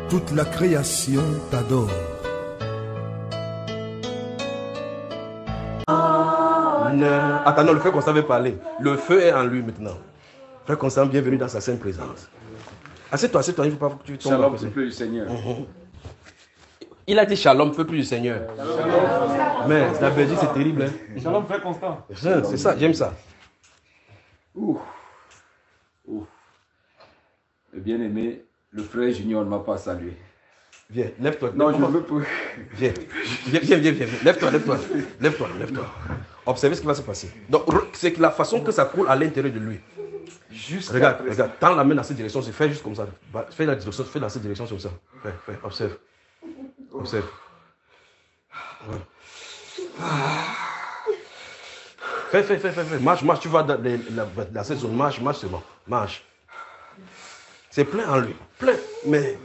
Toute la création t'adore. Attends, non, le frère Constant veut parler. Le feu est en lui maintenant. Frère Constant, bienvenue dans sa sainte présence. Assieds-toi, il ne faut pas que tu tombes. Shalom, peuple du Seigneur. Il a dit shalom, peuple du Seigneur. Shalom. Mais la Belgique, c'est terrible. Hein? Shalom, frère Constant. C'est ça, j'aime ça. Ouh. Le bien-aimé, le frère Junior ne m'a pas salué. Viens, lève-toi. Non, je ne veux pas. Viens. Lève-toi. Observez ce qui va se passer. Donc, c'est la façon que ça coule à l'intérieur de lui. Regarde, tends la main dans cette direction, fais juste comme ça. Fais dans cette direction comme ça. Fais, observe. Voilà. Fais. Marche, tu vas dans cette zone. Marche seulement. Marche. C'est plein en lui. Plein. Mais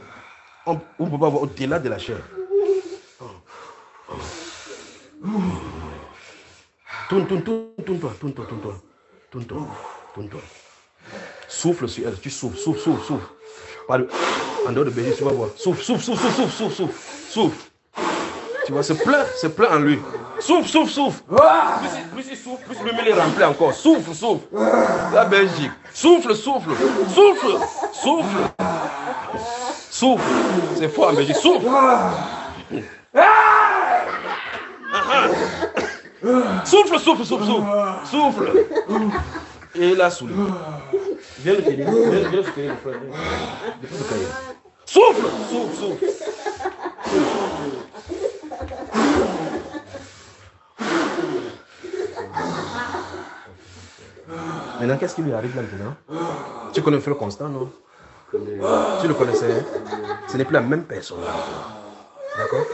on ne peut pas voir au-delà de la chair. Tourne-toi. Souffle sur elle. Tu souffles. En dehors de Belgique, tu vas voir. Souffle. Tu vois, c'est plein en lui. Souffle. Plus il souffle, plus lui il remplit encore. Souffle. La Belgique. Souffle. C'est fort en Belgique. Souffle. Souffle. Et là, sous lui. Viens le tenir, le frère. Souffle. Maintenant, qu'est-ce qui lui arrive maintenant? Tu connais le frère Constant, non? Tu le connaissais, hein? Ce n'est plus la même personne. D'accord?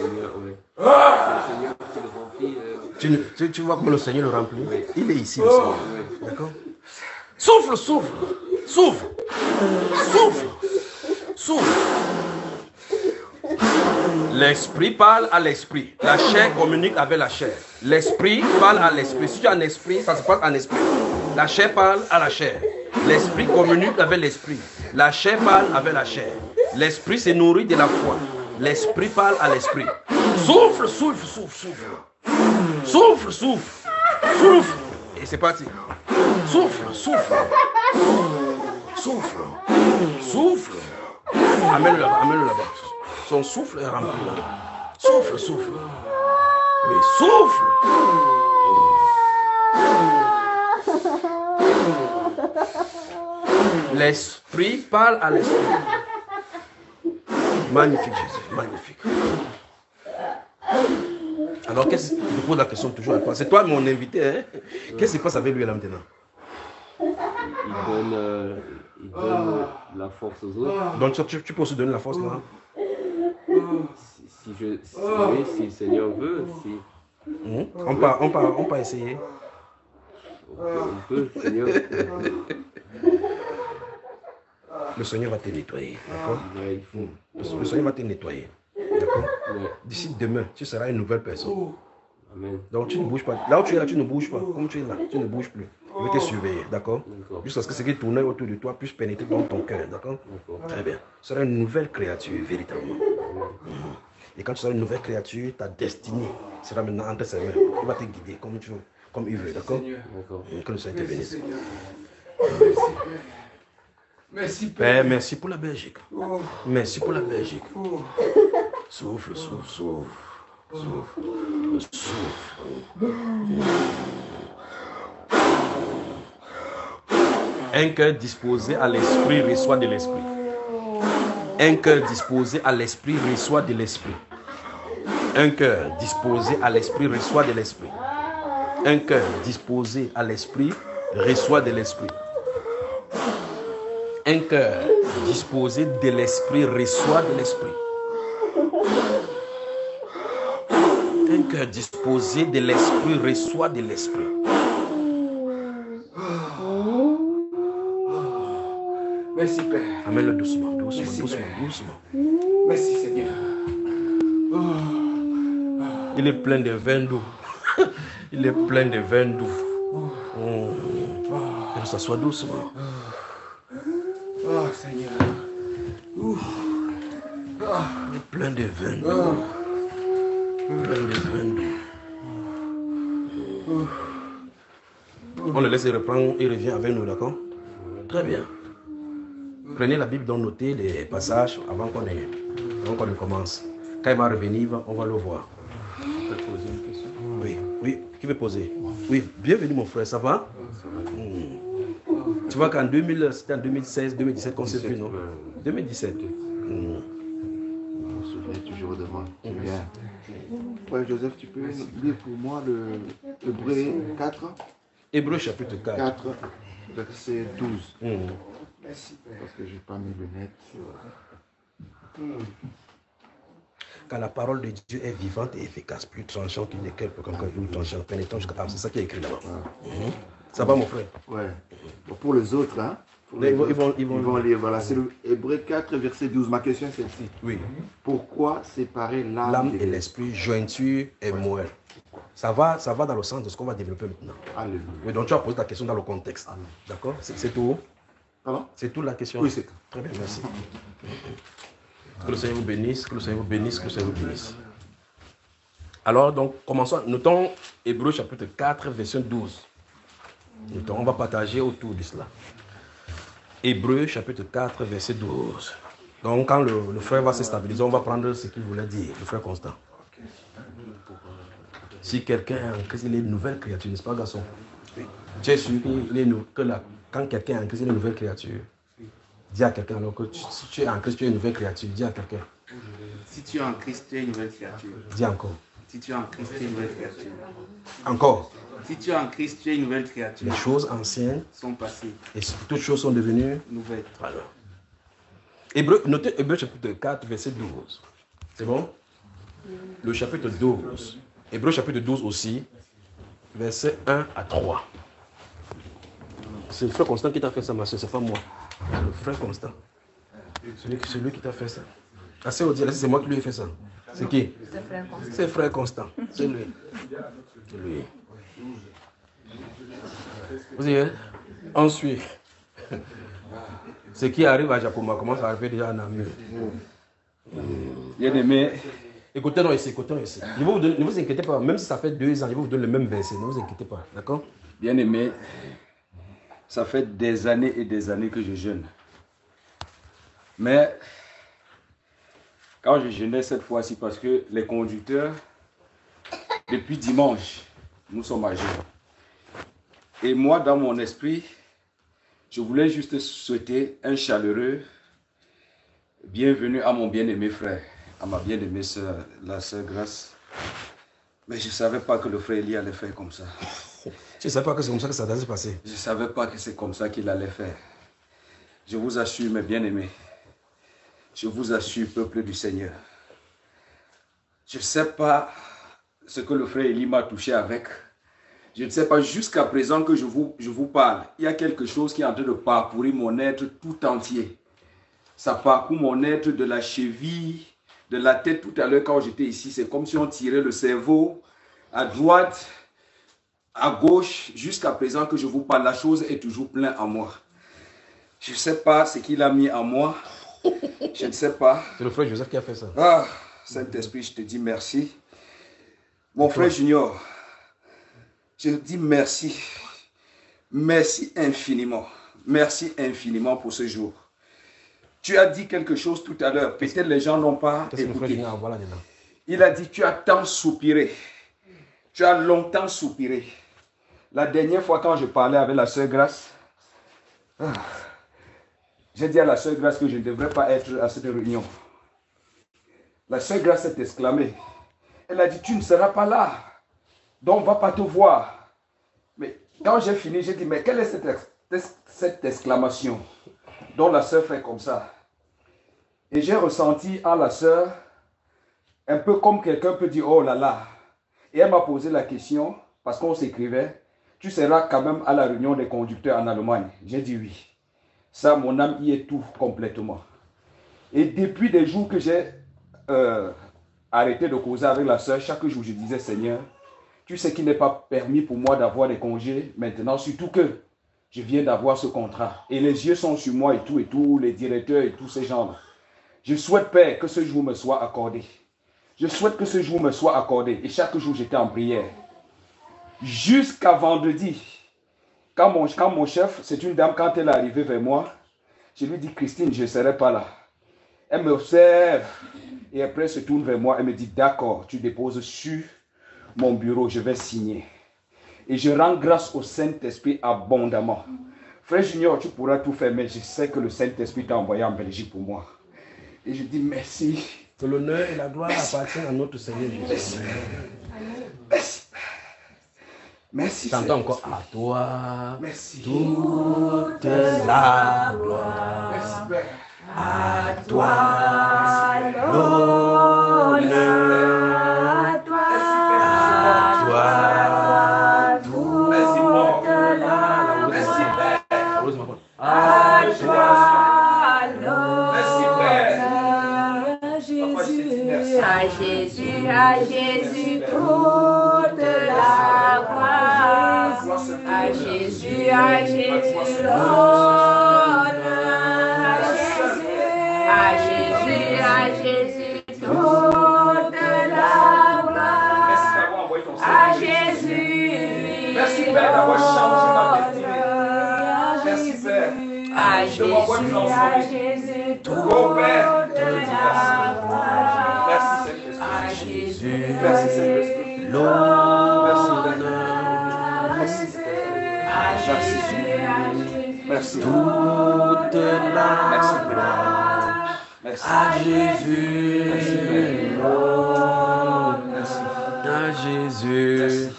Tu vois comment le Seigneur le remplit? Il est ici, le Seigneur. D'accord? Souffle. L'esprit parle à l'esprit. La chair communique avec la chair. L'esprit parle à l'esprit. Si tu as un esprit, ça se passe en esprit. La chair parle à la chair. L'esprit communique avec l'esprit. La chair parle avec la chair. L'esprit se nourrit de la foi. L'esprit parle à l'esprit. Souffle. Et c'est parti. Souffle. Amène-le là-bas. Son souffle est rempli là. Souffle. Oui, souffle. L'esprit parle à l'esprit. Magnifique, Jésus, magnifique. Alors, je pose la question toujours à toi. C'est toi mon invité, hein? Qu'est-ce qui se passe avec lui là maintenant? Il donne la force aux autres. Donc, tu peux aussi donner la force là? Si le Seigneur veut, On peut essayer. On peut, Seigneur. Le Seigneur va te nettoyer, d'accord? Ouais, il faut. Le Seigneur va te nettoyer, d'accord? Ouais. D'ici demain, tu seras une nouvelle personne. Amen. Donc tu ne bouges pas. Là où tu es là, tu ne bouges pas. Comme tu es là, tu ne bouges plus. Je vais te surveiller, d'accord? Jusqu'à ce que ce qui tournait autour de toi puisse pénétrer dans ton cœur, d'accord? Très bien. Tu seras une nouvelle créature, véritablement. Et quand tu seras une nouvelle créature, ta destinée sera maintenant entre ses mains. Il va te guider comme il veut, d'accord? Que le Seigneur te bénisse. Merci, Père. Père, merci pour la Belgique. Merci pour la Belgique. Souffle. Un cœur disposé à l'esprit reçoit de l'esprit. Un cœur disposé à l'esprit reçoit de l'esprit. Un cœur disposé à l'esprit reçoit de l'esprit. Un cœur disposé à l'esprit reçoit de l'esprit. Un cœur disposé de l'esprit reçoit de l'esprit. Un cœur disposé de l'esprit reçoit de l'esprit. Merci, Père. Amène-le doucement. Merci, Seigneur. Il est plein de vin doux. Il est plein de vin doux. Il s'assoit doucement. Oh, Seigneur. Il est plein de vin doux. Plein de vin doux. On le laisse reprendre, il revient avec nous, d'accord? Très bien. Prenez la Bible, donc notez les passages avant qu'on ne commence. Quand il va revenir, on va le voir. Je peux poser une question? Oui, oui, qui veut poser? Oui, bienvenue mon frère, ça va? Tu vois qu'en 2000, c'était en 2016, 2017 qu'on s'est vu, non? 2017. Je me souviens toujours de moi. C'est bien. Ouais, Joseph, tu peux lire pour moi le Hébreu 4, Hébreu chapitre 4. 4, verset 12. Merci. Parce que je n'ai pas mes lunettes. Car la parole de Dieu est vivante et efficace, plus tranchante qu'une équerre, plus qu'un jour tranchant, pénétrant jusqu'à... Ah, c'est ça qui est écrit là-bas. Ça va mon frère? Ouais. Bon, pour les autres, hein, Ils vont lire. Voilà, c'est le Hébreu 4, verset 12. Ma question est celle-ci. Oui. Pourquoi séparer L'âme et l'esprit, jointure et moelle? Ça va dans le sens de ce qu'on va développer maintenant. Alléluia. Oui, donc tu vas poser ta question dans le contexte. D'accord? C'est tout? Pardon? C'est tout la question? Oui, c'est tout. Très bien, merci. Que le Seigneur vous bénisse, que le Seigneur vous bénisse, que le Seigneur vous bénisse. Alors, donc, commençons. Notons Hébreu chapitre 4, verset 12. Notons, on va partager autour de cela. Hébreu chapitre 4, verset 12. Donc, quand le frère va se stabiliser, on va prendre ce qu'il voulait dire, le frère Constant. Si quelqu'un est en Christ, il est une nouvelle créature, n'est-ce pas, garçon? Oui. Tu es sûr quand quelqu'un est en Christ, il est une nouvelle créature. Dis à quelqu'un, alors que si tu es en Christ, tu es une nouvelle créature. Dis à quelqu'un. Si tu es en Christ, tu es une nouvelle créature. Dis encore. Si tu es en Christ, tu es une nouvelle créature. Encore. Si tu es en Christ, tu es une nouvelle créature. Les choses anciennes sont passées. Et toutes choses sont devenues nouvelles. Alors. Notez Hébreu chapitre 4, verset 12. C'est bon? Le chapitre 12. Hébreu chapitre 12 aussi, verset 1 à 3. C'est le frère Constant qui t'a fait ça, ma soeur, c'est pas moi. C'est le frère Constant. C'est lui qui t'a fait ça. Ah, c'est moi qui lui ai fait ça. C'est qui? C'est frère Constant. C'est lui. C'est lui. Vous voyez? Ensuite, ce qui arrive à Jacoma commence à arriver déjà à Namur. Bien aimé. Écoutez-nous ici, ne vous inquiétez pas, même si ça fait 2 ans, je vais vous donner le même verset, ne vous inquiétez pas, d'accord? Bien aimé, ça fait des années et des années que je jeûne. Mais quand je jeûnais cette fois-ci, parce que les conducteurs, depuis dimanche, nous sommes à jeûne. Et moi, dans mon esprit, je voulais juste souhaiter un chaleureux bienvenue à mon bien-aimé frère, à ma bien-aimée soeur, la sœur Grâce. Mais je ne savais pas que le frère Eli allait faire comme ça. Tu ne savais pas que c'est comme ça que ça allait se passer? Je ne savais pas que c'est comme ça qu'il allait faire. Je vous assure, mes bien-aimés, je vous assure, peuple du Seigneur, je ne sais pas ce que le frère Eli m'a touché avec. Je ne sais pas jusqu'à présent que je vous parle. Il y a quelque chose qui est en train de parcourir mon être tout entier. Ça parcourt mon être de la cheville, de la tête tout à l'heure quand j'étais ici. C'est comme si on tirait le cerveau à droite, à gauche. Jusqu'à présent que je vous parle, la chose est toujours pleine en moi. Je ne sais pas ce qu'il a mis en moi. Je ne sais pas. C'est le frère Joseph qui a fait ça. Ah, Saint-Esprit, je te dis merci. Mon frère Junior, je te dis merci. Merci infiniment. Merci infiniment pour ce jour. Tu as dit quelque chose tout à l'heure. Peut-être les gens n'ont pas écouté. Il a dit, tu as tant soupiré. Tu as longtemps soupiré. La dernière fois quand je parlais avec la sœur Grâce, j'ai dit à la sœur Grâce que je ne devrais pas être à cette réunion. La sœur Grâce s'est exclamée. Elle a dit, tu ne seras pas là. Donc on ne va pas te voir. Mais quand j'ai fini, j'ai dit, mais quelle est cette exclamation dont la sœur fait comme ça? Et j'ai ressenti à la sœur, un peu comme quelqu'un peut dire, oh là là. Et elle m'a posé la question, parce qu'on s'écrivait, tu seras quand même à la réunion des conducteurs en Allemagne. J'ai dit oui. Ça, mon âme y est tout complètement. Et depuis des jours que j'ai arrêté de causer avec la sœur, chaque jour je disais, Seigneur, tu sais qu'il n'est pas permis pour moi d'avoir des congés maintenant, surtout que je viens d'avoir ce contrat. Et les yeux sont sur moi et tout, les directeurs et tous ces gens-là. Je souhaite, Père, que ce jour me soit accordé. Je souhaite que ce jour me soit accordé. Et chaque jour, j'étais en prière. Jusqu'à vendredi, quand mon chef, c'est une dame, quand elle est arrivée vers moi, je lui dis, Christine, je ne serai pas là. Elle m'observe et après elle se tourne vers moi. Elle me dit, d'accord, tu déposes sur mon bureau, je vais signer. Et je rends grâce au Saint-Esprit abondamment. Frère Junior, tu pourras tout faire, mais je sais que le Saint-Esprit t'a envoyé en Belgique pour moi. Et je dis merci. Que l'honneur et la gloire appartiennent à notre Seigneur Jésus. Merci. Merci. T'entends encore à toi. Merci. Toute la gloire. Merci, Père. À toi l'honneur. À toi. À toi toute la gloire. Merci, Père. À toi Merci, Père. À Jésus, toute la gloire. À Jésus, l'honneur. À Jésus, toute la gloire. Merci d'avoir envoyé ton À Seigneur. Jésus, Merci, Père, d'avoir changé ma destinée. Merci, Père. à De m'envoyer Jésus, transformer. toute Oh, Père, je te dis la merci. gloire. Merci, À Saint-Esprit. Jésus, Merci, Saint-Esprit. Merci, Père. Merci, Père. à Jésus, Merci. toute la Merci, gloire. Père. Merci. À Jésus Merci.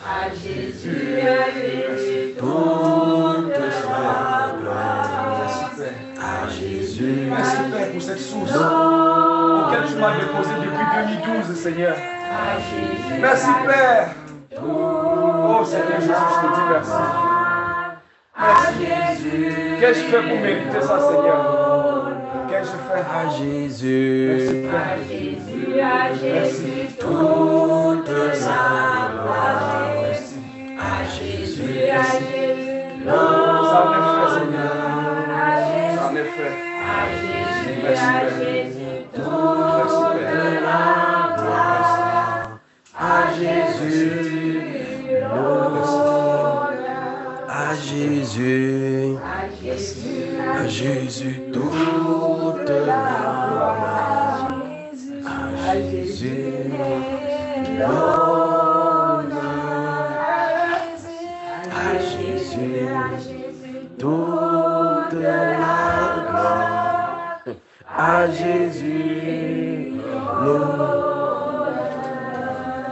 à Jésus à Jésus, toute la gloire. Merci, Père. À Jésus Merci, Père, pour cette source auquel tu m'as déposé depuis 2012, Seigneur. Merci, Père. Oh, Seigneur Jésus, je te dis merci. Merci. Qu'ai-je fait pour mériter ça, Seigneur? Qu'ai-je fait? à Jésus Merci, Père. Merci. toute la gloire. Merci. À Jésus Ça en est fait, Seigneur. Ça en est fait. Merci, Père. Merci, Père. à Jésus à Jésus à Jésus toute la gloire. À Jésus à Jésus toute la gloire. À Jésus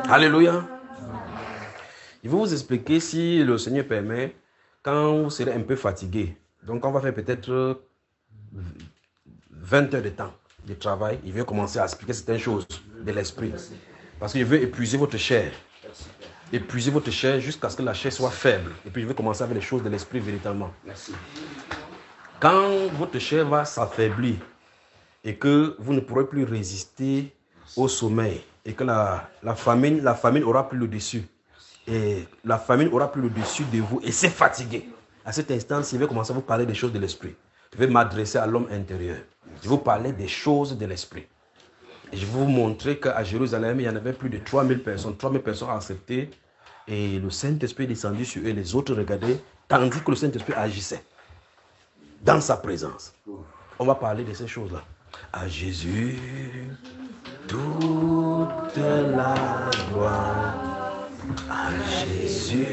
Alléluia. Je vais vous expliquer, si le Seigneur permet, quand vous serez un peu fatigué. Donc on va faire peut-être 20 heures de temps de travail. Il veut commencer à expliquer certaines choses de l'esprit. Parce qu'il veut épuiser votre chair. Épuiser votre chair jusqu'à ce que la chair soit faible. Et puis je vais commencer avec les choses de l'esprit véritablement. Merci. Quand votre chair va s'affaiblir et que vous ne pourrez plus résister au sommeil et que la famine aura plus le dessus. Et la famine aura plus le dessus de vous et c'est fatigué. À cet instant, je vais commencer à vous parler des choses de l'esprit. Je vais m'adresser à l'homme intérieur. Je vais vous parler des choses de l'esprit. Et je vais vous montrer qu'à Jérusalem, il y en avait plus de 3000 personnes. 3000 personnes acceptées. Et le Saint-Esprit est descendu sur eux. Les autres regardaient, tandis que le Saint-Esprit agissait dans sa présence. On va parler de ces choses-là. À Jésus, toute la gloire. À Jésus,